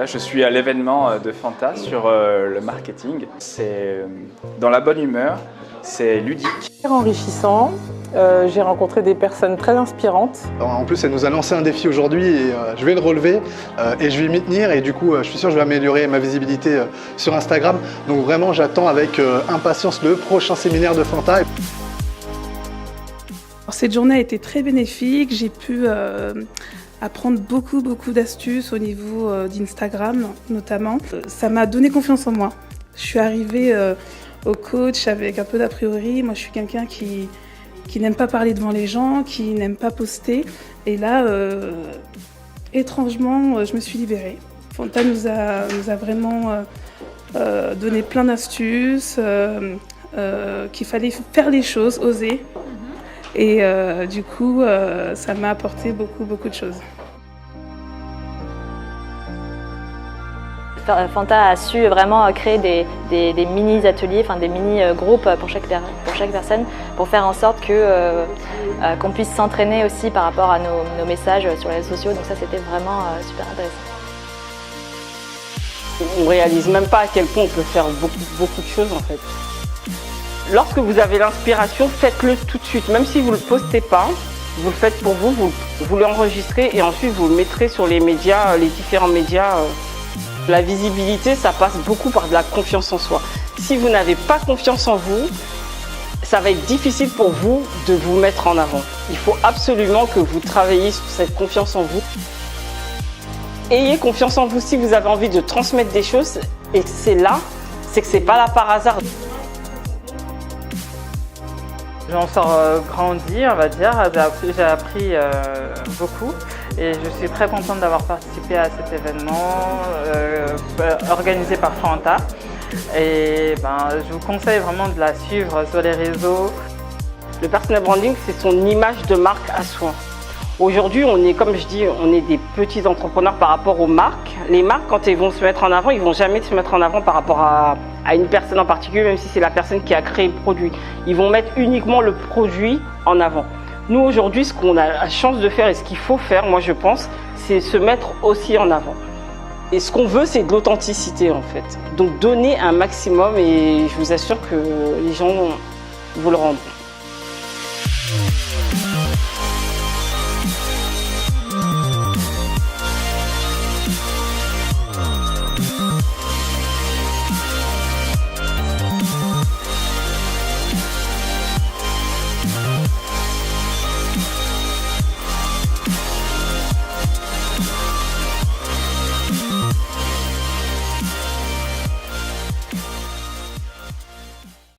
Là, je suis à l'événement de Fanta sur le marketing. C'est dans la bonne humeur, c'est ludique. C'est enrichissant. J'ai rencontré des personnes très inspirantes. En plus, elle nous a lancé un défi aujourd'hui et je vais le relever et je vais m'y tenir. Et du coup, je suis sûr que je vais améliorer ma visibilité sur Instagram. Donc vraiment, j'attends avec impatience le prochain séminaire de Fanta. Cette journée a été très bénéfique. J'ai pu apprendre beaucoup d'astuces au niveau d'Instagram notamment. Ça m'a donné confiance en moi. Je suis arrivée au coach avec un peu d'a priori. Moi, je suis quelqu'un qui n'aime pas parler devant les gens, qui n'aime pas poster. Et là, étrangement, je me suis libérée. Fanta nous a vraiment donné plein d'astuces, qu'il fallait faire les choses, oser. Et du coup, ça m'a apporté beaucoup de choses. Fanta a su vraiment créer des mini-ateliers, enfin des mini-groupes pour chaque personne, pour faire en sorte qu'on puisse s'entraîner aussi par rapport à nos messages sur les réseaux sociaux. Donc ça, c'était vraiment super intéressant. On ne réalise même pas à quel point on peut faire beaucoup de choses en fait. Lorsque vous avez l'inspiration, faites-le tout de suite. Même si vous ne le postez pas, vous le faites pour vous, vous l'enregistrez et ensuite vous le mettrez sur les médias, les différents médias. La visibilité, ça passe beaucoup par de la confiance en soi. Si vous n'avez pas confiance en vous, ça va être difficile pour vous de vous mettre en avant. Il faut absolument que vous travailliez sur cette confiance en vous. Ayez confiance en vous si vous avez envie de transmettre des choses et que c'est là, c'est que c'est pas là par hasard. J'en sors grandi, on va dire. J'ai appris beaucoup et je suis très contente d'avoir participé à cet événement organisé par Fanta. Et je vous conseille vraiment de la suivre sur les réseaux. Le personal branding, c'est son image de marque à soi. Aujourd'hui, on est, comme je dis, on est des petits entrepreneurs par rapport aux marques. Les marques, quand elles vont se mettre en avant, ils ne vont jamais se mettre en avant par rapport à une personne en particulier, même si c'est la personne qui a créé le produit. Ils vont mettre uniquement le produit en avant. Nous, aujourd'hui, ce qu'on a la chance de faire et ce qu'il faut faire, moi je pense, c'est se mettre aussi en avant. Et ce qu'on veut, c'est de l'authenticité en fait. Donc donner un maximum et je vous assure que les gens vous le rendront.